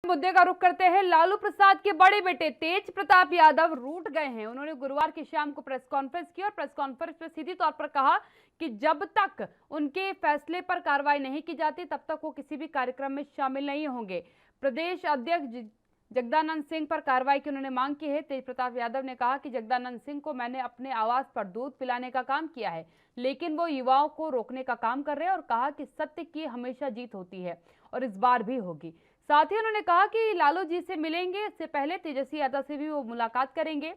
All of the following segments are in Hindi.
मुद्दे का रुख करते हैं। लालू प्रसाद के बड़े बेटे तेज प्रताप यादव रूठ गए हैं। उन्होंने गुरुवार की शाम को प्रेस कॉन्फ्रेंस की और प्रेस कॉन्फ्रेंस में सीधी तौर पर कहा कि जब तक उनके फैसले पर कार्रवाई नहीं की जाती तब तक वो किसी भी कार्यक्रम में शामिल नहीं होंगे। प्रदेश अध्यक्ष जगदानंद सिंह पर कार्रवाई की उन्होंने मांग की है। तेज प्रताप यादव ने कहा कि जगदानंद सिंह को मैंने अपने आवास पर दूध पिलाने का काम किया है, लेकिन वो युवाओं को रोकने का काम कर रहे हैं और कहा कि सत्य की हमेशा जीत होती है और इस बार भी होगी। साथ ही उन्होंने कहा कि लालू जी से मिलेंगे, इससे पहले तेजस्वी यादव से भी वो मुलाकात करेंगे।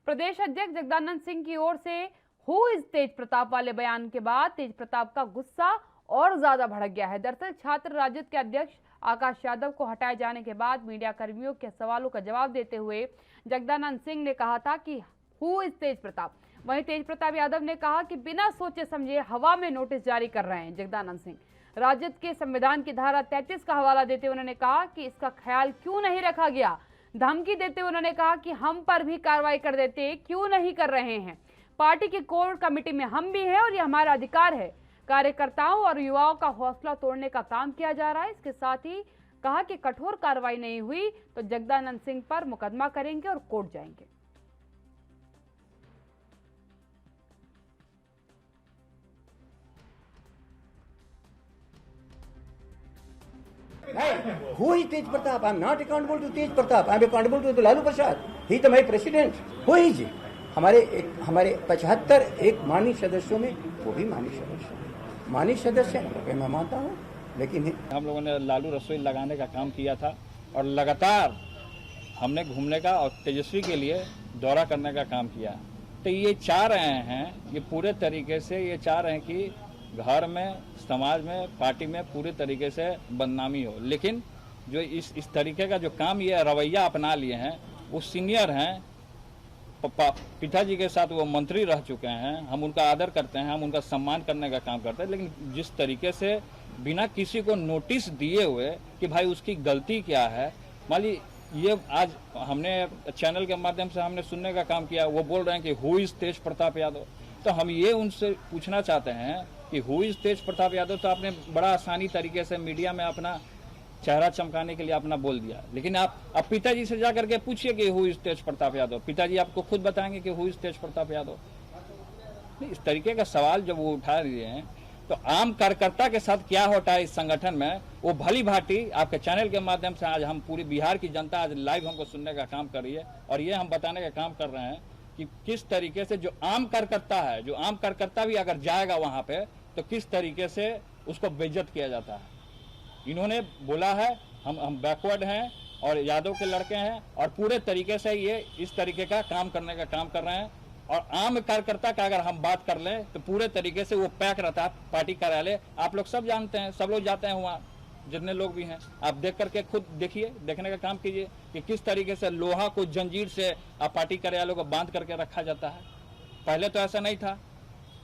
प्रदेश अध्यक्ष जगदानंद सिंह की ओर से हु इज तेज प्रताप वाले बयान के बाद तेज प्रताप का गुस्सा और ज्यादा भड़क गया है। दरअसल छात्र राजद के अध्यक्ष आकाश यादव को हटाए जाने के बाद मीडिया कर्मियों के सवालों का जवाब देते हुए जगदानंद सिंह ने कहा था कि हु इज तेज प्रताप। वहीं तेज प्रताप यादव ने कहा कि बिना सोचे समझे हवा में नोटिस जारी कर रहे हैं जगदानंद सिंह। राजद के संविधान की धारा 33 का हवाला देते हुए उन्होंने कहा कि इसका ख्याल क्यों नहीं रखा गया। धमकी देते हुए उन्होंने कहा कि हम पर भी कार्रवाई कर देते, क्यों नहीं कर रहे हैं। पार्टी की कोर कमेटी में हम भी हैं और ये हमारा अधिकार है। कार्यकर्ताओं और युवाओं का हौसला तोड़ने का काम किया जा रहा है। इसके साथ ही कहा कि कठोर कार्रवाई नहीं हुई तो जगदानंद सिंह पर मुकदमा करेंगे और कोर्ट जाएंगे। Who is Tej Pratap? I am not accountable to Tej Pratap. I am accountable to Lalu Prasad. He is my president. Who is he? हमारे 75 एक माननीय सदस्यों में वो भी माननीय सदस्य है, मैं मानता हूँ। लेकिन हम लोगों ने लालू रसोई लगाने का काम किया था और लगातार हमने घूमने का और तेजस्वी के लिए दौरा करने का काम किया। तो ये चाह रहे हैं, ये पूरे तरीके से ये चाह रहे हैं कि घर में, समाज में, पार्टी में पूरे तरीके से बदनामी हो। लेकिन जो इस तरीके का जो काम ये रवैया अपना लिए हैं, वो सीनियर हैं, पिताजी के साथ वो मंत्री रह चुके हैं। हम उनका आदर करते हैं, हम उनका सम्मान करने का काम करते हैं। लेकिन जिस तरीके से बिना किसी को नोटिस दिए हुए कि भाई उसकी गलती क्या है, मान ली ये आज हमने चैनल के माध्यम से हमने सुनने का काम किया, वो बोल रहे हैं कि हु इज तेज प्रताप यादव। तो हम ये उनसे पूछना चाहते हैं कि हु इज तेज प्रताप यादव। तो आपने बड़ा आसानी तरीके से मीडिया में अपना चेहरा चमकाने के लिए अपना बोल दिया, लेकिन आप पिताजी से जाकर के पूछिए कि हु इज तेज प्रताप यादव। पिताजी आपको खुद बताएंगे कि हु इज तेज प्रताप यादव। इस तरीके का सवाल जब वो उठा रहे हैं तो आम कार्यकर्ता के साथ क्या होता है इस संगठन में, वो भली भांति आपके चैनल के माध्यम से आज हम पूरी बिहार की जनता आज लाइव हमको सुनने का काम कर रही है और ये हम बताने का काम कर रहे हैं कि किस तरीके से जो आम कार्यकर्ता है, जो आम कार्यकर्ता भी अगर जाएगा वहां पे तो किस तरीके से उसको बेइज्जत किया जाता है। इन्होंने बोला है हम बैकवर्ड हैं और यादव के लड़के हैं और पूरे तरीके से ये इस तरीके का काम करने का काम कर रहे हैं। और आम कार्यकर्ता का अगर हम बात कर लें तो पूरे तरीके से वो पैक रहता है पार्टी कार्यालय। आप लोग सब जानते हैं, सब लोग जाते हैं वहाँ, जितने लोग भी हैं। आप देख करके खुद देखिए, देखने का काम कीजिए कि किस तरीके से लोहा को जंजीर से आप पार्टी कार्यालय को बांध करके रखा जाता है। पहले तो ऐसा नहीं था।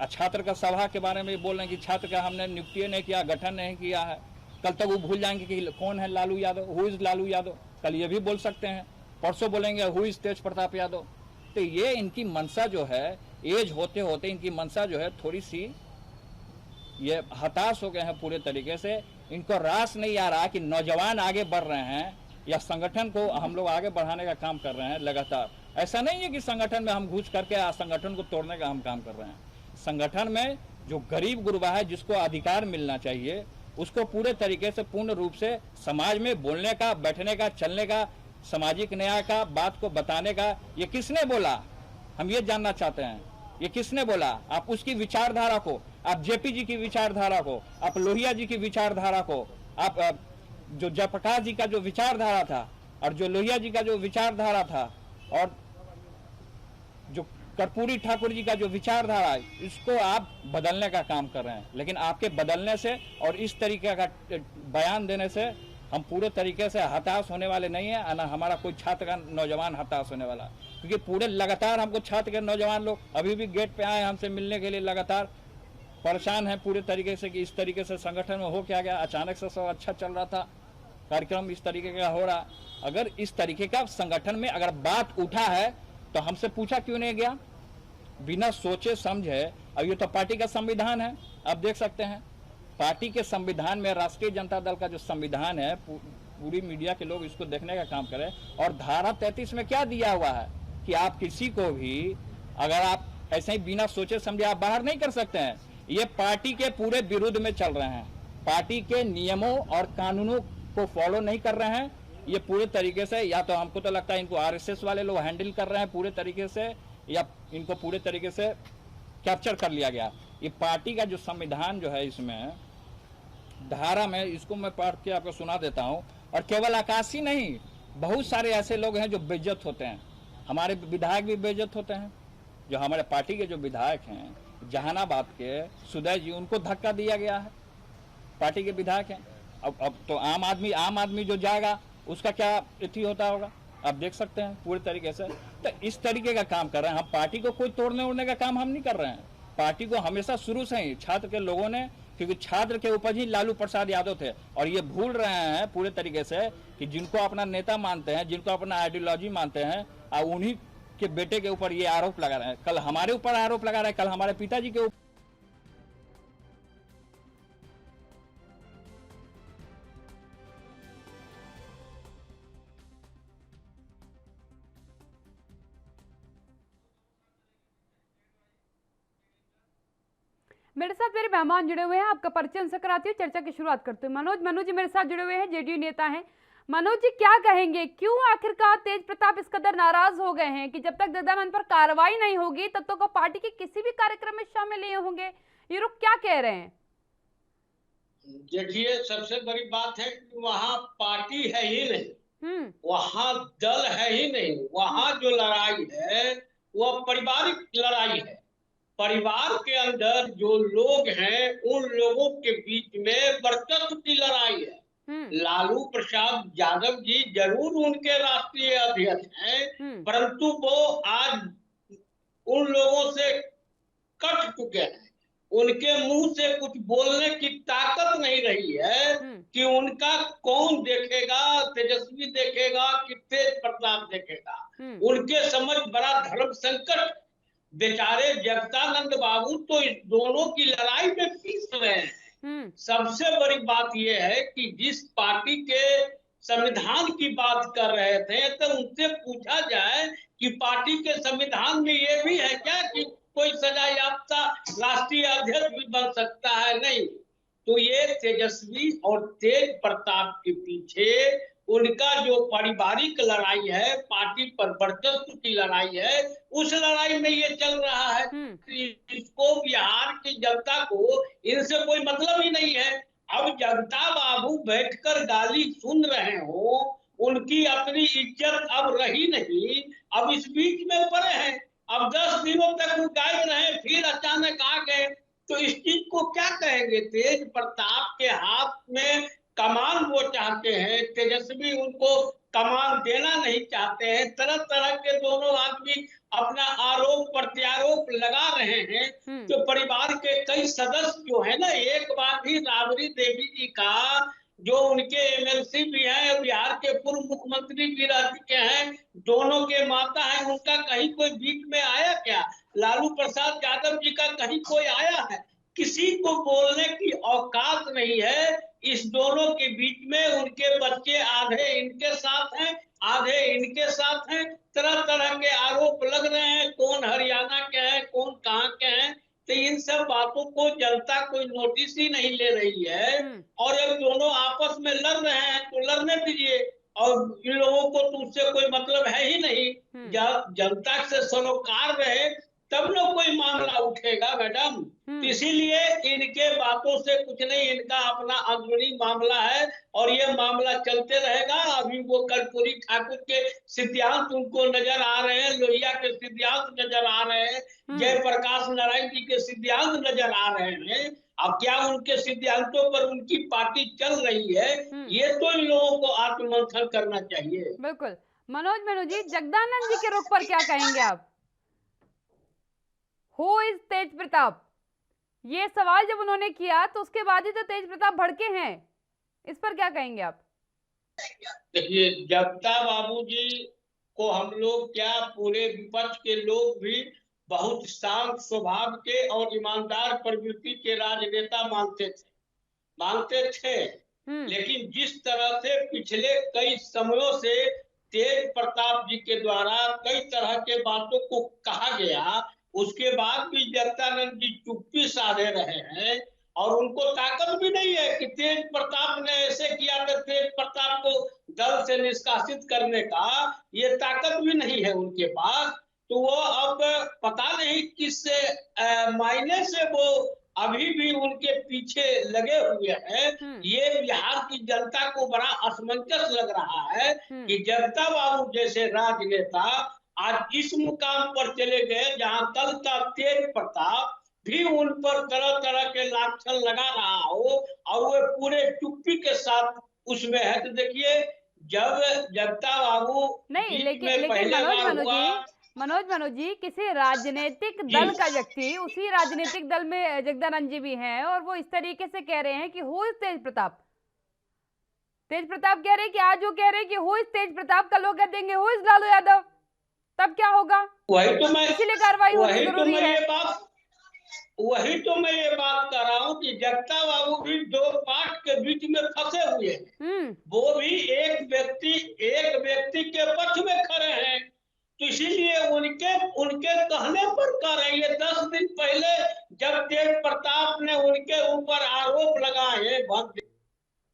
छात्र का सभा के बारे में बोल रहे हैं कि छात्र का हमने नियुक्ति नहीं किया, गठन नहीं किया है। कल तक वो भूल जाएंगे कि कौन है लालू यादव, हु इज लालू यादव। कल ये भी बोल सकते हैं, परसों बोलेंगे हु इज तेज प्रताप यादव। तो ये इनकी मनसा जो है, एज होते होते इनकी मनसा जो है थोड़ी सी ये हताश हो गए हैं पूरे तरीके से। इनको रास नहीं आ रहा कि नौजवान आगे बढ़ रहे हैं या संगठन को हम लोग आगे बढ़ाने का काम कर रहे हैं लगातार। ऐसा नहीं है कि संगठन में हम घुस करके संगठन को तोड़ने का हम काम कर रहे हैं। संगठन में जो गरीब गुरबा है, जिसको अधिकार मिलना चाहिए, उसको पूरे तरीके से पूर्ण रूप से समाज में बोलने का, बैठने का, चलने का, सामाजिक न्याय का बात को बताने का, ये किसने बोला, हम ये जानना चाहते हैं। ये किसने बोला? आप उसकी विचारधारा को, आप जेपी जी की विचारधारा को, आप लोहिया जी की विचारधारा को, आप जो जयप्रकाश जी का जो विचारधारा था और जो लोहिया जी का जो विचारधारा था और जो कर्पूरी ठाकुर जी का जो विचारधारा है, इसको आप बदलने का काम कर रहे हैं। लेकिन आपके बदलने से और इस तरीके का बयान देने से हम पूरे तरीके से हताश होने वाले नहीं है, ना हमारा कोई छात्र का नौजवान हताश होने वाला। क्योंकि पूरे लगातार हमको छात्र के नौजवान लोग अभी भी गेट पे आए हमसे मिलने के लिए, लगातार परेशान हैं पूरे तरीके से कि इस तरीके से संगठन में हो क्या गया। अचानक से सब अच्छा चल रहा था, कार्यक्रम इस तरीके का हो रहा। अगर इस तरीके का संगठन में अगर बात उठा है तो हमसे पूछा क्यों नहीं गया, बिना सोचे समझे। अब ये तो पार्टी का संविधान है, आप देख सकते हैं पार्टी के संविधान में, राष्ट्रीय जनता दल का जो संविधान है, पूरी मीडिया के लोग इसको देखने का काम करें। और धारा 33 में क्या दिया हुआ है कि आप किसी को भी अगर आप ऐसे ही बिना सोचे समझे आप बाहर नहीं कर सकते हैं। ये पार्टी के पूरे विरुद्ध में चल रहे हैं, पार्टी के नियमों और कानूनों को फॉलो नहीं कर रहे हैं। ये पूरे तरीके से, या तो हमको तो लगता है इनको आरएसएस वाले लोग हैंडल कर रहे हैं पूरे तरीके से, या इनको पूरे तरीके से कैप्चर कर लिया गया। ये पार्टी का जो संविधान जो है, इसमें धारा में, इसको मैं पढ़ के आपको सुना देता हूं। और केवल आकाशी नहीं, बहुत सारे ऐसे लोग हैं जो बेइज्जत होते हैं। हमारे विधायक भी बेइज्जत होते हैं। जो हमारे पार्टी के जो विधायक हैं जहानाबाद के सुदय जी, उनको धक्का दिया गया है, पार्टी के विधायक हैं। अब तो आम आदमी जो जाएगा उसका क्या स्थिति होता होगा, आप देख सकते हैं पूरे तरीके से। तो इस तरीके का काम कर रहे हैं हम। पार्टी को कोई तोड़ने उड़ने का काम हम नहीं कर रहे हैं। पार्टी को हमेशा शुरू से ही छात्र के लोगों ने, क्योंकि छात्र के ऊपर ही लालू प्रसाद यादव थे, और ये भूल रहे हैं पूरे तरीके से कि जिनको अपना नेता मानते हैं, जिनको अपना आइडियोलॉजी मानते हैं, और उन्हीं के बेटे के ऊपर ये आरोप लगा रहे हैं। कल हमारे ऊपर आरोप लगा रहे हैं, कल हमारे पिताजी के ऊपर। मेरे साथ मेरे मेहमान जुड़े हुए हैं, आपका परिचय उनसे कराती हूँ, चर्चा की शुरुआत करते हैं। मनोज जी मेरे साथ जुड़े हुए हैं, जेडीयू नेता हैं। मनोज जी, क्या कहेंगे, क्यों आखिरकार तेज प्रताप इस कदर नाराज हो गए हैं कि जब तक दयानंद पर कार्रवाई नहीं होगी तब तक वो पार्टी के किसी भी कार्यक्रम में शामिल नहीं होंगे? ये लोग क्या कह रहे हैं? देखिए, सबसे बड़ी बात है कि वहाँ पार्टी है ही नहीं, वहाँ दल है ही नहीं। वहाँ जो लड़ाई है वह पारिवारिक लड़ाई है। परिवार के अंदर जो लोग हैं उन लोगों के बीच में वर्चस्व की लड़ाई है। लालू प्रसाद यादव जी जरूर उनके राष्ट्रीय अध्यक्ष हैं, परंतु वो आज उन लोगों से कट चुके हैं। उनके मुंह से कुछ बोलने की ताकत नहीं रही है कि उनका कौन देखेगा, तेजस्वी देखेगा कि तेज प्रताप देखेगा। उनके समझ बड़ा धर्म संकट। बेचारे जगदानंद बाबू तो इस दोनों की लड़ाई में पीस रहे हैं। सबसे बड़ी बात यह है कि जिस पार्टी के संविधान की बात कर रहे थे तो उनसे पूछा जाए कि पार्टी के संविधान में ये भी है क्या कि कोई सजा याफ्ता राष्ट्रीय अध्यक्ष भी बन सकता है? नहीं। तो ये तेजस्वी और तेज प्रताप के पीछे उनका जो पारिवारिक लड़ाई है, पार्टी पर वर्चस्व की लड़ाई है, उस लड़ाई में ये चल रहा है। इसको बिहार की जनता को इनसे कोई मतलब ही नहीं है। अब जगता बाबू बैठकर गाली सुन रहे हो, उनकी अपनी इज्जत अब रही नहीं। अब इस बीच में पड़े हैं। अब 10 दिनों तक वो गायब रहे, फिर अचानक आ गए, तो इस चीज को क्या कहेंगे? तेज प्रताप के हाथ में कमान वो चाहते हैं, तेजस्वी उनको कमान देना नहीं चाहते हैं। तरह तरह के दोनों आदमी अपना आरोप प्रत्यारोप लगा रहे हैं। तो परिवार के कई सदस्य जो है ना, एक बार भी राबड़ी देवी जी का, जो उनके एमएलसी भी हैं, बिहार के पूर्व मुख्यमंत्री भी रह चुके हैं, दोनों के माता हैं, उनका कहीं कोई बीच में आया क्या? लालू प्रसाद यादव जी का कहीं कोई आया है? किसी को बोलने की औकात नहीं है। इस दोनों के बीच में उनके बच्चे आधे इनके साथ हैं, आधे इनके साथ हैं। तरह तरह के आरोप लग रहे हैं, कौन हरियाणा के हैं, कौन कहाँ के हैं। तो इन सब बातों को जनता कोई नोटिस ही नहीं ले रही है। और अब दोनों आपस में लड़ रहे हैं तो लड़ने दीजिए, और इन लोगों को तो उससे कोई मतलब है ही नहीं। जब जनता से सरोकार रहे तब लोग कोई मामला उठेगा मैडम। इसीलिए इनके बातों से कुछ नहीं, इनका अपना अंदरूनी मामला है और ये मामला चलते रहेगा। अभी वो कर्पूरी ठाकुर के सिद्धांत उनको नजर आ रहे हैं, लोहिया के सिद्धांत नजर आ रहे हैं, जयप्रकाश नारायण जी के सिद्धांत नजर आ रहे हैं। अब क्या उनके सिद्धांतों पर उनकी पार्टी चल रही है? ये तो इन लोगों को आत्ममंथन करना चाहिए। बिल्कुल। मनोज जी, जगदानंद जी के रुख पर क्या कहेंगे आप? Who is तेज प्रताप? ये सवाल जब उन्होंने किया तो उसके बाद ही तो तेज प्रताप भड़के हैं। इस पर क्या कहेंगे आप? देखिए, जगता बाबू जी को हम लोग क्या, पूरे विपक्ष के लोग भी बहुत शांत स्वभाव के और ईमानदार प्रवृत्ति के राजनेता मानते थे। लेकिन जिस तरह से पिछले कई समयों से तेज प्रताप जी के द्वारा कई तरह के बातों को कहा गया, उसके बाद भी जगदानंद जी चुप्पी साधे रहे हैं और उनको ताकत भी नहीं है कि तेज प्रताप ने ऐसे किया तो तेज प्रताप को दल से निष्कासित करने का ये ताकत भी नहीं है उनके पास। तो वो अब पता नहीं किस मायने से वो अभी भी उनके पीछे लगे हुए हैं। ये बिहार की जनता को बड़ा असमंजस लग रहा है कि जगता बाबू जैसे राजनेता आज इस मुकाम पर चले गए जहां कल का तेज प्रताप भी उन पर तरह तरह के लांछन लगा रहा हो और वो पूरे चुप्पी के साथ उसमें है। तो देखिए जब जगता बाबू नहीं, लेकिन मनोज जी किसी राजनीतिक दल का व्यक्ति, उसी राजनीतिक दल में जगदानंद जी भी हैं और वो इस तरीके से कह रहे हैं कि हु इज तेज प्रताप कह रहे हैं कि आज वो कह रहे हैं कि हु इज तेज प्रताप, कल लोग कह देंगे हु इज लालू यादव, तब क्या होगा? वही तो मैं इसीलिए कार्रवाई होनी जरूरी है। वही तो मैं ये बात कर रहा हूँ कि जगता बाबू भी दो पार्ट के बीच में फंसे हुए हैं। वो भी एक व्यक्ति के पक्ष में खड़े हैं, तो इसीलिए उनके कहने पर कर रहे हैं। 10 दिन पहले जब तेज प्रताप ने उनके ऊपर आरोप लगाए,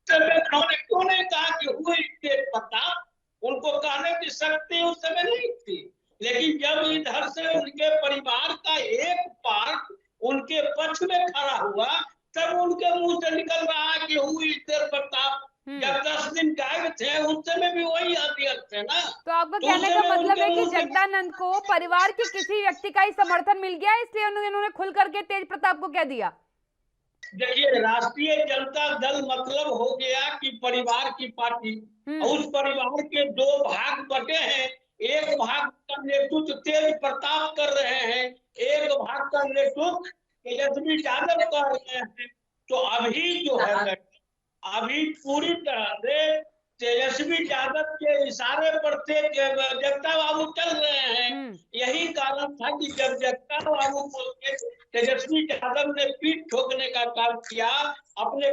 उन्होंने क्यों नहीं कहा कि हुई तेज प्रताप? उनको कहने की शक्ति उस समय नहीं थी। लेकिन जब इधर से उनके परिवार का एक पार्ट उनके पक्ष में खड़ा हुआ, तब उनके मुंह से निकल रहा है कि हुई तेज प्रताप। जब 10 दिन गायब थे उस समय भी वही अध्यक्ष थे ना। तो आपका कहने का मतलब है कि जगदानंद को परिवार के किसी व्यक्ति का ही समर्थन मिल गया, इसलिए उन्होंने खुल करके तेज प्रताप को कह दिया? देखिए, राष्ट्रीय जनता दल मतलब हो गया कि परिवार की पार्टी, और उस परिवार के 2 भाग बटे हैं। एक भाग का नेतृत्व तेज प्रताप कर रहे हैं, एक भाग का नेतृत्व तेजस्वी यादव कर रहे हैं। तो अभी जो है अभी पूरी तरह से तेजस्वी यादव के इशारे पर जगता बाबू चल रहे हैं। यही कारण था कि जब जगता बाबू को तेजस्वी यादव ने पीठ ठोकने का काम किया, अपने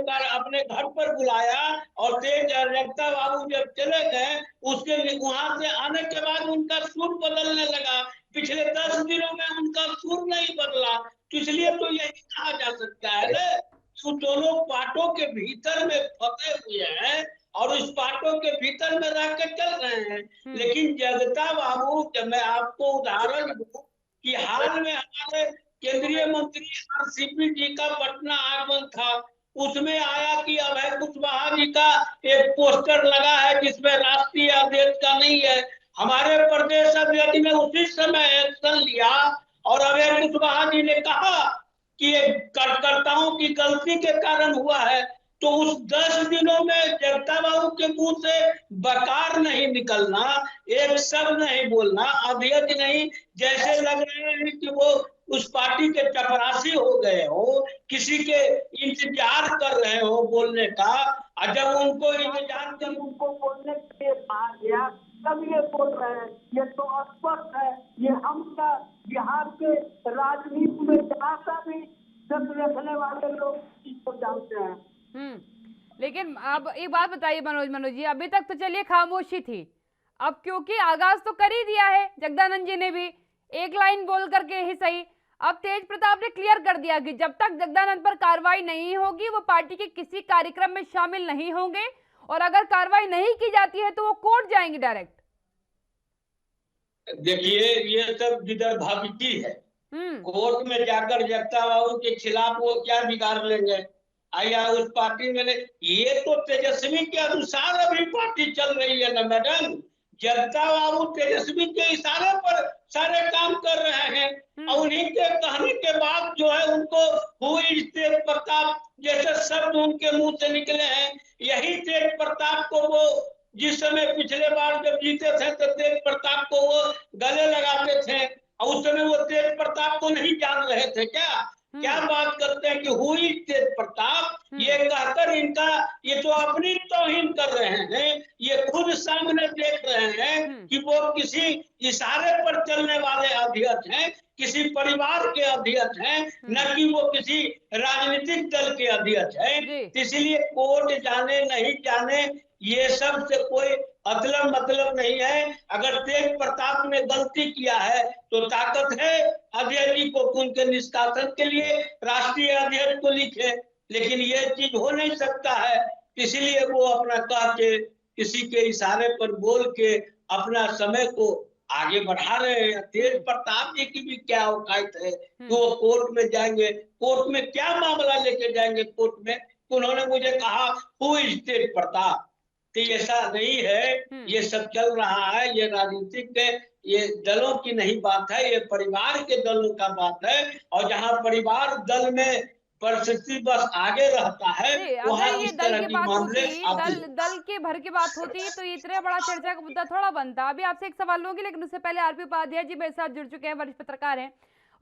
घर पर बुलाया और जगता बाबू जब चले गए, उसके वहां से आने के बाद उनका सुर बदलने लगा। पिछले 10 दिनों में उनका सुर नहीं बदला, तो इसलिए तो यही कहा जा सकता है तो दोनों पार्टों के भीतर में फंसे हुए हैं और उस पार्टों के भीतर में रह के चल रहे हैं। लेकिन जगता बाबू, जब मैं आपको उदाहरण दूं कि हाल में हमारे केंद्रीय मंत्री आरसीपी जी का पटना आगमन था, उसमें आया कि अभय कुशवाहा जी का एक पोस्टर लगा है जिसमें राष्ट्रीय अध्यक्ष का नहीं है। हमारे प्रदेश अध्यक्ष ने उसी समय एक्शन लिया और अभय कुशवाहा जी ने कहा कि ये कार्यकर्ताओं की गलती के कारण हुआ है। तो उस 10 दिनों में जगता बाबू के मुंह से बकार नहीं निकलना, एक शब्द नहीं बोलना, अध्यक्ष नहीं, जैसे लग रहे हैं कि वो उस पार्टी के चपरासी हो गए हो, किसी के इंतजार कर रहे हो बोलने का। और जब उनको बोलने के लिए कहा गया तब ये बोल रहे हैं। ये तो स्पष्ट है, ये हमका बिहार के राजनीति में जरा भी रखने वाले लोग इसको जानते हैं। लेकिन अब एक बात बताइए मनोज जी, अभी तक तो चलिए खामोशी थी, अब क्योंकि आगाज तो कर ही दिया है जगदानंद जी ने भी, एक लाइन बोल करके ही सही। अब तेज प्रताप ने क्लियर कर दिया कि जब तक जगदानंद पर कार्रवाई नहीं होगी वो पार्टी के किसी कार्यक्रम में शामिल नहीं होंगे, और अगर कार्रवाई नहीं की जाती है तो वो कोर्ट जाएंगे डायरेक्ट। देखिए, ये सब विदर्भाविकी है। कोर्ट में जाकर जगता बाबू के खिलाफ वो क्या बिगाड़ लेंगे? आया उस पार्टी में ये तो तेजस्वी के अनुसार अभी पार्टी चल रही है ना मैडम। जगता बाबू तेजस्वी के इशारे पर सारे काम कर रहे हैं और उन्हीं के कहने के बाद जो है उनको हुई तेज प्रताप जैसे शब्द उनके मुंह से निकले हैं। यही तेज प्रताप को वो जिस समय पिछले बार जब जीते थे तो तेज प्रताप को वो गले लगाते थे, और उस समय वो तेज प्रताप को नहीं जान रहे थे क्या? क्या बात करते हैं कि हुई तेज प्रताप, ये कहकर इनका ये तो अपनी तौहीन कर रहे हैं। ये खुद सामने देख रहे हैं कि वो किसी इशारे पर चलने वाले अध्यक्ष हैं, किसी परिवार के अध्यक्ष हैं, न कि वो किसी राजनीतिक दल के अध्यक्ष हैं। इसलिए कोर्ट जाने नहीं जाने ये सब से कोई मतलब नहीं है। अगर तेज प्रताप ने गलती किया है तो ताकत है अध्यक्ष जी को उनके निष्कासन के लिए राष्ट्रीय अध्यक्ष को लिखे, लेकिन ये चीज हो नहीं सकता है। इसीलिए वो अपना कह के किसी के इशारे पर बोल के अपना समय को आगे बढ़ा रहे हैं। तेज प्रताप जी की भी क्या औकात है कि वो कोर्ट में जाएंगे? कोर्ट में क्या मामला लेके जाएंगे? कोर्ट में उन्होंने मुझे कहा हु इज तेज प्रताप, तो ऐसा नहीं है। ये सब चल रहा है, ये राजनीतिक है, ये दलों की नहीं बात है, ये परिवार के दलों का बात है। और जहाँ परिवार दल में परिस्थिति बस आगे रहता है, वहाँ अगर ये इस दल तरह की की बात मामले होती, दल के भर की बात होती तो इतना बड़ा चर्चा का मुद्दा थोड़ा बनता। अभी आपसे एक सवाल लूंगी, लेकिन उससे पहले आरपी उपाध्याय जी मेरे साथ जुड़ चुके हैं, वरिष्ठ पत्रकार हैं।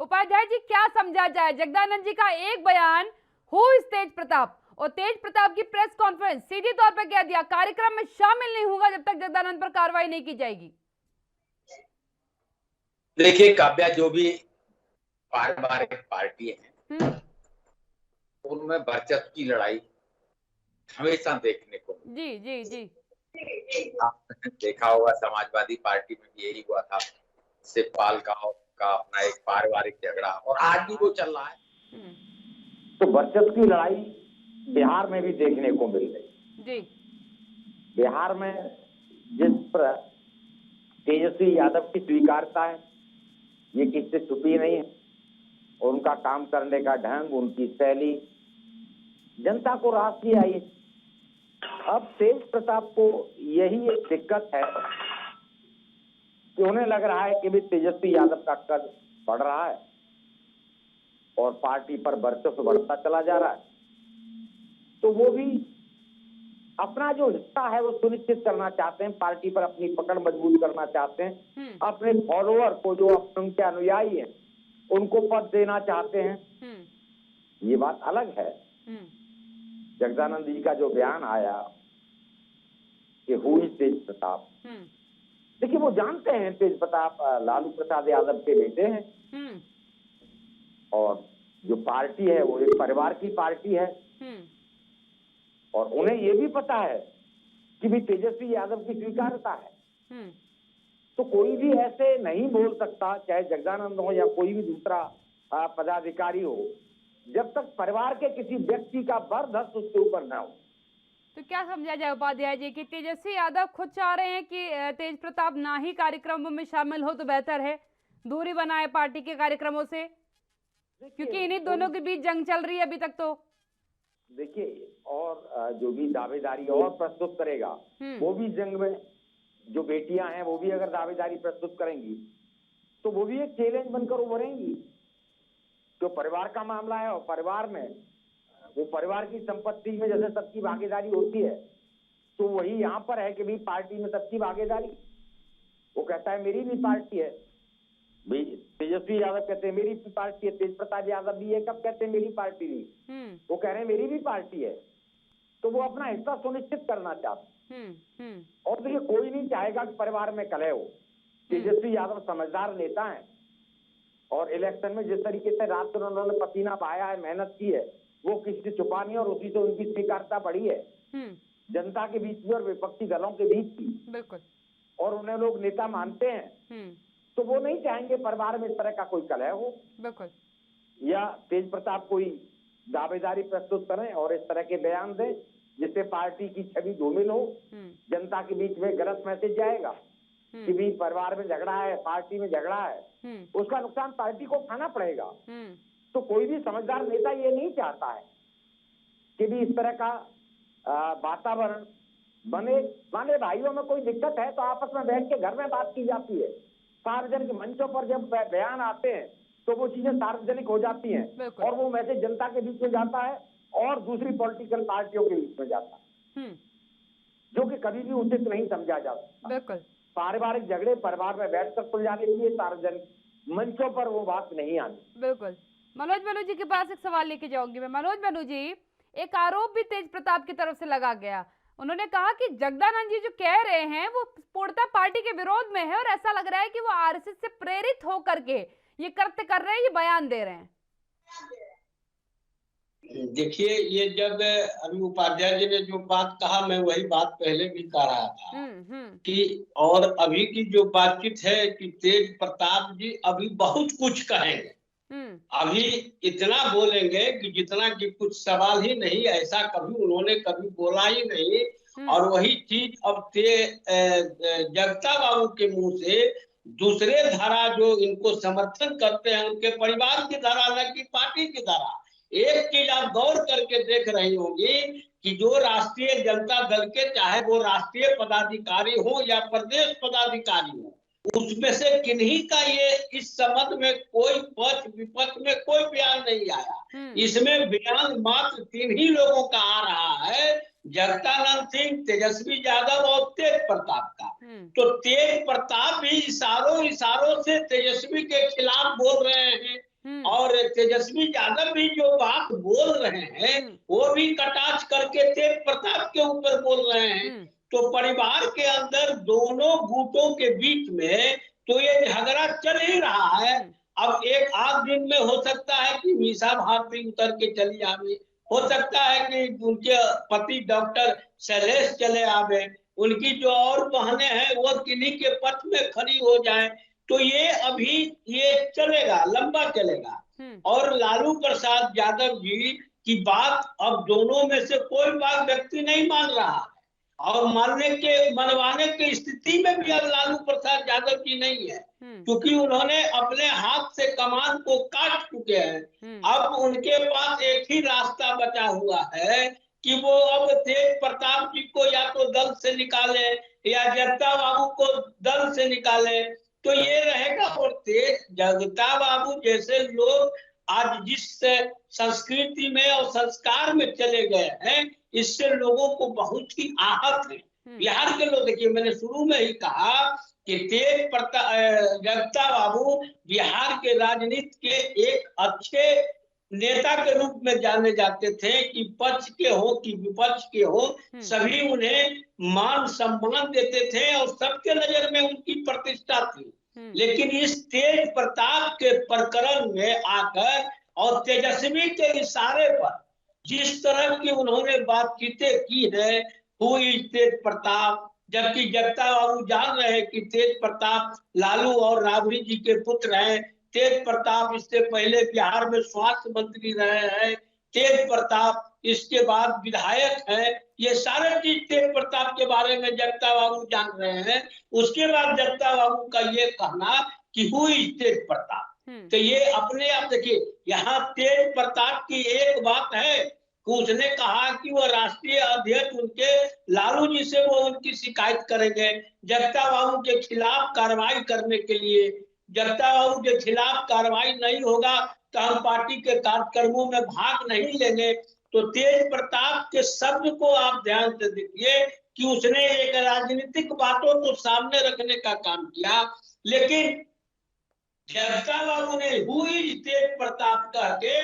उपाध्याय जी, क्या समझा जाए जगदानंद जी का एक बयान हु इज तेज प्रताप, और तेज प्रताप की प्रेस कॉन्फ्रेंस सीधे तौर पर कह दिया कार्यक्रम में शामिल नहीं होगा जब तक जगदानंद पर कार्रवाई नहीं की जाएगी। देखिए काव्या, जो भी पारिवारिक पार्टी है उनमें वर्चस्व की लड़ाई हमेशा देखने को जी जी जी आपने देखा होगा, समाजवादी पार्टी में भी यही हुआ था, शिवपाल का अपना एक पारिवारिक झगड़ा, और आज भी वो चल रहा है। तो वर्चस्व की लड़ाई बिहार में भी देखने को मिल रही जी। बिहार में जिस पर तेजस्वी यादव की स्वीकारता है ये किससे छुपी नहीं है, और उनका काम करने का ढंग, उनकी शैली जनता को रास नहीं आई। अब तेज प्रताप को यही एक दिक्कत है कि उन्हें लग रहा है कि भी तेजस्वी यादव का कद बढ़ रहा है और पार्टी पर वर्चस्व बढ़ता चला जा रहा है, तो वो भी अपना जो हिस्सा है वो सुनिश्चित करना चाहते हैं, पार्टी पर अपनी पकड़ मजबूत करना चाहते हैं, अपने फॉलोअर को जो उनके अनुयायी हैं उनको पद देना चाहते हैं। ये बात अलग है। जगदानंद जी का जो बयान आया कि हु इज तेज प्रताप, देखिए वो जानते हैं तेज प्रताप लालू प्रसाद यादव के बेटे हैं, और जो पार्टी है वो एक परिवार की पार्टी है, और उन्हें ये भी पता है कि भी तेजस्वी यादव की स्वीकारता है। तो कोई भी ऐसे नहीं बोल सकता, चाहे जगदानंद हो या कोई भी दूसरा पदाधिकारी हो, जब तक परिवार के किसी व्यक्ति का बरदस्त उसके ऊपर न हो। तो क्या समझा जाए उपाध्याय जी कि तेजस्वी यादव खुद चाह रहे हैं कि तेज प्रताप ना ही कार्यक्रमों में शामिल हो तो बेहतर है, दूरी बनाए पार्टी के कार्यक्रमों से, क्योंकि इन्हीं दोनों के बीच जंग चल रही है अभी तक। तो देखिए, और जो भी दावेदारी और प्रस्तुत करेगा वो भी जंग में, जो बेटियां हैं वो भी अगर दावेदारी प्रस्तुत करेंगी तो वो भी एक चैलेंज बनकर उभरेंगी। जो परिवार का मामला है और परिवार में वो परिवार की संपत्ति में जैसे सबकी भागीदारी होती है, तो वही यहाँ पर है कि भी पार्टी में सबकी भागीदारी। वो कहता है मेरी भी पार्टी है, तेजस्वी यादव कहते हैं मेरी भी पार्टी है, तेज प्रताप यादव भी है, कब कहते हैं मेरी पार्टी नहीं, वो कह रहे हैं मेरी भी पार्टी है। तो वो अपना हिस्सा सुनिश्चित करना चाहते हैं। और देखिए कोई नहीं चाहेगा कि परिवार में कलह हो। तेजस्वी यादव समझदार नेता है, और इलेक्शन में जिस तरीके से रात को उन्होंने पसीना बहाया है, मेहनत की है, वो किसी से छुपा नहीं, और उसी से उनकी स्वीकारता बढ़ी है जनता के बीच में और विपक्षी दलों के बीच की। बिल्कुल। और उन्हें लोग नेता मानते हैं, तो वो नहीं चाहेंगे परिवार में इस तरह का कोई कलह हो। बिल्कुल। या तेज प्रताप कोई दावेदारी प्रस्तुत करें और इस तरह के बयान दें जिससे पार्टी की छवि धूमिल हो, जनता के बीच में गलत मैसेज जाएगा कि भी परिवार में झगड़ा है, पार्टी में झगड़ा है, उसका नुकसान पार्टी को खाना पड़ेगा। तो कोई भी समझदार नेता ये नहीं चाहता है कि भी इस तरह का वातावरण बने। माने भाइयों में कोई दिक्कत है तो आपस में बैठ के घर में बात की जाती है, सार्वजनिक मंचों पर जब बयान आते हैं तो वो चीजें सार्वजनिक हो जाती हैं, और वो मैसेज जनता के बीच में जाता है और दूसरी पॉलिटिकल पार्टियों के बीच में जाता है, जो कि कभी भी उचित नहीं समझा जा सकता। बिल्कुल। पारिवारिक झगड़े परिवार में बैठकर सुलझाने के लिए सार्वजनिक मंचों पर वो बात नहीं आनी। बिल्कुल। मनोज जी के पास एक सवाल लेके जाऊंगी मैं। मनोज जी, एक आरोप भी तेज प्रताप की तरफ से लगा गया। उन्होंने कहा कि जगदानंद जी जो कह रहे हैं वो पूर्णतः पार्टी के विरोध में है और ऐसा लग रहा है कि वो आरएसएस से प्रेरित होकर के ये कृत्य कर रहे हैं, ये बयान दे रहे हैं। देखिए, ये जब अभी उपाध्याय जी ने जो बात कहा, मैं वही बात पहले भी कह रहा था कि और अभी की जो बातचीत है कि तेज प्रताप जी अभी बहुत कुछ कहेंगे, अभी इतना बोलेंगे कि जितना कि कुछ सवाल ही नहीं, ऐसा कभी उन्होंने कभी बोला ही नहीं। और वही चीज अब जगता बाबू के मुंह से दूसरे धारा जो इनको समर्थन करते हैं उनके परिवार की धारा, न कि पार्टी की धारा। एक चीज आप गौर करके देख रही होंगी कि जो राष्ट्रीय जनता दल के, चाहे वो राष्ट्रीय पदाधिकारी हो या प्रदेश पदाधिकारी हो, उसमें से किन्हीं का ये इस संबंध में कोई पक्ष विपक्ष में कोई बयान नहीं आया। इसमें बयान मात्र 3 ही लोगों का आ रहा है, जगदानंद सिंह, तेजस्वी यादव और तेज प्रताप का। तो तेज प्रताप भी इशारों से तेजस्वी के खिलाफ बोल रहे हैं और तेजस्वी यादव भी जो बात बोल रहे हैं वो भी कटाक्ष करके तेज प्रताप के ऊपर बोल रहे हैं। तो परिवार के अंदर दोनों गुटों के बीच में तो ये झगड़ा चल ही रहा है। अब एक आध दिन में हो सकता है कि मीसा भारती उतर के चली आवे, हो सकता है कि उनके पति डॉक्टर शैलेश चले आवे, उनकी जो और बहनें हैं वो किन्हीं के पक्ष में खड़ी हो जाए। तो ये अभी ये चलेगा, लंबा चलेगा। और लालू प्रसाद यादव जी की बात अब दोनों में से कोई बात व्यक्ति नहीं मान रहा और मनवाने की स्थिति में भी अब लालू प्रसाद यादव जी नहीं है, क्योंकि उन्होंने अपने हाथ से कमान को काट चुके हैं। अब उनके पास एक ही रास्ता बचा हुआ है कि वो अब तेज प्रताप जी को या तो दल से निकाले या जगता बाबू को दल से निकाले, तो ये रहेगा। और तेज जगता बाबू जैसे लोग आज जिस संस्कृति में और संस्कार में चले गए हैं, इससे लोगों को बहुत ही आहत है। बिहार के लोग, देखिए मैंने शुरू में ही कहा कि तेज प्रताप जगता बाबू बिहार के राजनीति के एक अच्छे नेता के रूप में जाने जाते थे कि पक्ष के हो कि विपक्ष के हो, सभी उन्हें मान सम्मान देते थे और सबके नजर में उनकी प्रतिष्ठा थी। लेकिन इस तेज प्रताप के प्रकरण में आकर और तेजस्वी के इशारे पर जिस तरह की उन्होंने बातचीतें की है, हुई तेज प्रताप, जबकि जगता बाबू जान रहे हैं कि तेज प्रताप लालू और राबड़ी जी के पुत्र हैं। तेज प्रताप इससे पहले बिहार में स्वास्थ्य मंत्री रहे हैं, तेज प्रताप इसके बाद विधायक है। ये सारे चीज तेज प्रताप के बारे में जगता बाबू जान रहे हैं। उसके बाद जगता बाबू का ये कहना कि हुई तेज प्रताप, तो ये अपने आप देखिए, यहाँ तेज प्रताप की एक बात है कि उसने कहा कि वो राष्ट्रीय अध्यक्ष उनके लालू जी से वो उनकी शिकायत करेंगे जगता बाबू के खिलाफ कार्रवाई करने के लिए। जगता बाबू के खिलाफ कार्रवाई नहीं होगा तो हम पार्टी के कार्यक्रमों में भाग नहीं लेंगे। तो तेज प्रताप के शब्द को आप ध्यान से देखिए कि उसने एक राजनीतिक बातों को सामने रखने का काम किया, लेकिन जगता बाबू ने हुई तेज प्रताप कह के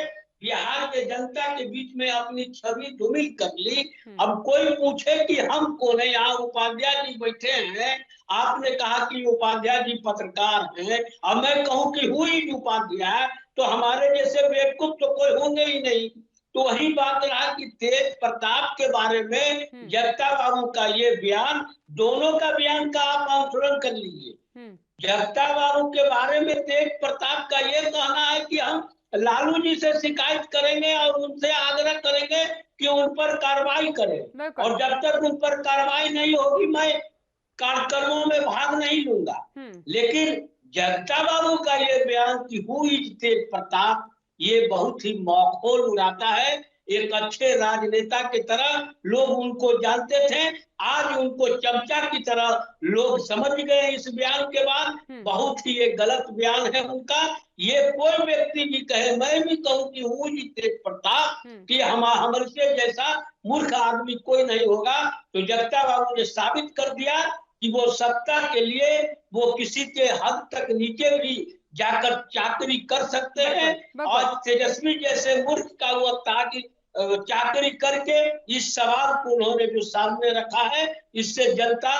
बिहार के जनता के बीच में अपनी छवि धूमिल कर ली। अब कोई पूछे कि हम कौन है, यहाँ उपाध्याय जी बैठे हैं, आपने कहा कि उपाध्याय जी पत्रकार हैं, अब मैं कहूं कि हुई उपाध्याय, तो हमारे जैसे बेवकूफ तो कोई होंगे ही नहीं। तो वही बात रहा कि तेज प्रताप के बारे में जगता बाबू का ये बयान, दोनों का बयान का आप आंकलन कर लीजिए। जगता बाबू के बारे में तेज प्रताप का ये कहना है कि हम लालू जी से शिकायत करेंगे और उनसे आग्रह करेंगे कि उन पर कार्रवाई करें, और जब तक उन पर कार्रवाई नहीं होगी मैं कार्यक्रमों में भाग नहीं लूंगा। लेकिन जगता बाबू का ये बयान की हुई तेज प्रताप, ये बहुत ही मौखौल उड़ाता है। एक अच्छे राजनेता की तरह लोग उनको जानते थे, आज उनको चमचा की तरह लोग समझ गए। इस बयान के बाद बहुत ही एक गलत बयान है उनका। ये कोई व्यक्ति भी कहे, मैं भी कहूँ कि हुई तेज प्रताप कि हमारे से जैसा मूर्ख आदमी कोई नहीं होगा। तो जगता बाबू ने साबित कर दिया कि वो सत्ता के लिए वो किसी के हद तक नीचे भी जाकर चाकरी कर सकते हैं। और तेजस्वी जैसे मूर्ख का वो ताकि चाकरी करके इस सवाल को उन्होंने जो सामने रखा है, इससे जनता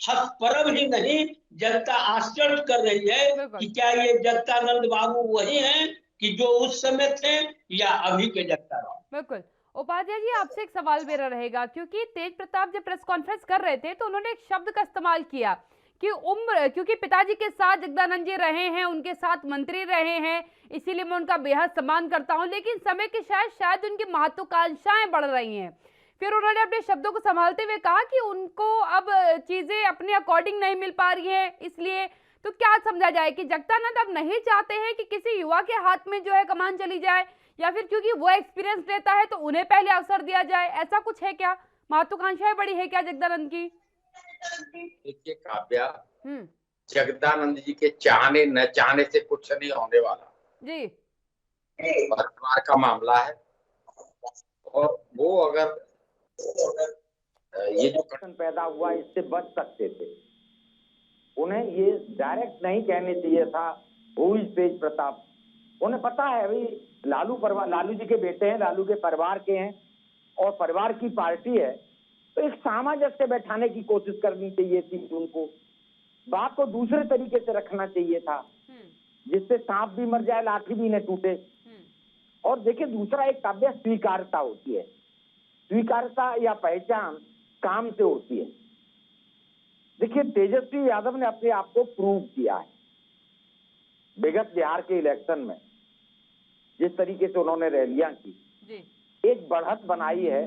हतप्रभ ही नहीं, जनता आश्चर्य कर रही है कि क्या ये जगदानंद बाबू वही हैं कि जो उस समय थे या अभी के जगदानंद। बिल्कुल। उपाध्याय जी, आपसे एक सवाल मेरा रहेगा, क्योंकि तेज प्रताप जब प्रेस कॉन्फ्रेंस कर रहे थे तो उन्होंने एक शब्द का इस्तेमाल किया कि उम्र, क्योंकि पिताजी के साथ जगदानंद जी रहे हैं, उनके साथ मंत्री रहे हैं, इसीलिए मैं उनका बेहद सम्मान करता हूं, लेकिन समय के शायद उनकी महत्वाकांक्षाएं बढ़ रही हैं। फिर उन्होंने अपने शब्दों को संभालते हुए कहा कि उनको अब चीजें अपने अकॉर्डिंग नहीं मिल पा रही हैं, इसलिए तो क्या समझा जाए कि जगदानंद अब नहीं चाहते हैं कि किसी युवा के हाथ में जो है कमान चली जाए, या फिर क्योंकि वो एक्सपीरियंस लेता है तो उन्हें पहले अवसर दिया जाए, ऐसा कुछ है क्या? महत्वाकांक्षाएं बड़ी है क्या जगदानंद की? देखिए काव्या, जगदानंद जी के चाहने न चाहने से कुछ नहीं होने वाला जी। परिवार का मामला है, और वो अगर ये जो प्रश्न पैदा हुआ इससे बच सकते थे। उन्हें ये डायरेक्ट नहीं कहने चाहिए था हु इज तेज प्रताप। उन्हें पता है भाई लालू जी के बेटे हैं, लालू के परिवार के हैं और परिवार की पार्टी है, तो एक सामंजस्य बैठाने की कोशिश करनी चाहिए थी उनको। बात को दूसरे तरीके से रखना चाहिए था जिससे सांप भी मर जाए लाठी भी न टूटे। और देखिए दूसरा एक काव्य स्वीकारता होती है, स्वीकारता या पहचान काम से होती है। देखिए तेजस्वी यादव ने अपने आप को प्रूव किया है विगत बिहार के इलेक्शन में, जिस तरीके से उन्होंने रैलियां की, एक बढ़त बनाई है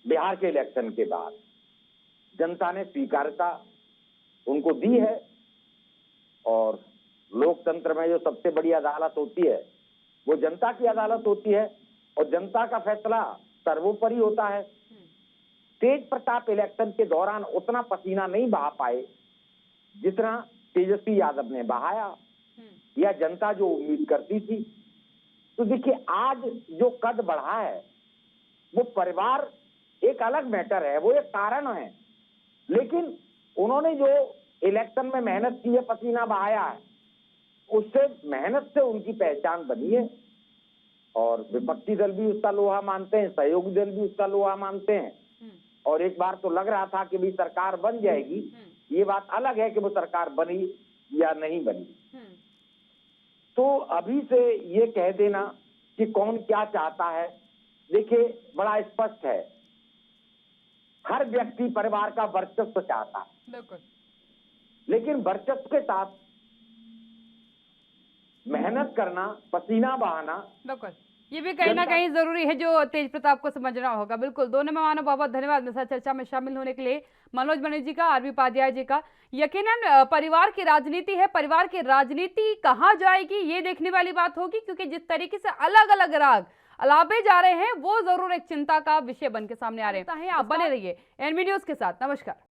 बिहार के इलेक्शन के बाद। जनता ने स्वीकारता उनको दी है, और लोकतंत्र में जो सबसे बड़ी अदालत होती है वो जनता की अदालत होती है, और जनता का फैसला सर्वोपरि होता है। तेज प्रताप इलेक्शन के दौरान उतना पसीना नहीं बहा पाए जितना तेजस्वी यादव ने बहाया, या जनता जो उम्मीद करती थी। तो देखिए आज जो कद बढ़ा है वो परिवार एक अलग मैटर है, वो एक कारण है, लेकिन उन्होंने जो इलेक्शन में मेहनत की है, पसीना बहाया है, उससे मेहनत से उनकी पहचान बनी है। और विपक्षी दल भी उसका लोहा मानते हैं, सहयोगी दल भी उसका लोहा मानते हैं। और एक बार तो लग रहा था कि भी सरकार बन जाएगी, ये बात अलग है कि वो सरकार बनी या नहीं बनी। तो अभी से ये कह देना कि कौन क्या चाहता है, देखिए बड़ा स्पष्ट है, हर व्यक्ति परिवार का वर्चस्व चाहता है, लेकिन वर्चस्व के साथ मेहनत करना, पसीना बहाना, ये भी कहीं ना कहीं जरूरी है जो तेज प्रताप को समझना होगा। बिल्कुल, दोनों मेहमानों बहुत बहुत धन्यवाद मेरे साथ चर्चा में शामिल होने के लिए, मनोज बनर्जी का, आरबी उपाध्याय जी का। यकीनन परिवार की राजनीति है, परिवार की राजनीति कहाँ जाएगी ये देखने वाली बात होगी, क्योंकि जिस तरीके से अलग अलग राग अलापे जा रहे हैं वो जरूर एक चिंता का विषय बन के सामने आ रहे हैं। आप बने रहिए एनबी न्यूज के साथ। नमस्कार।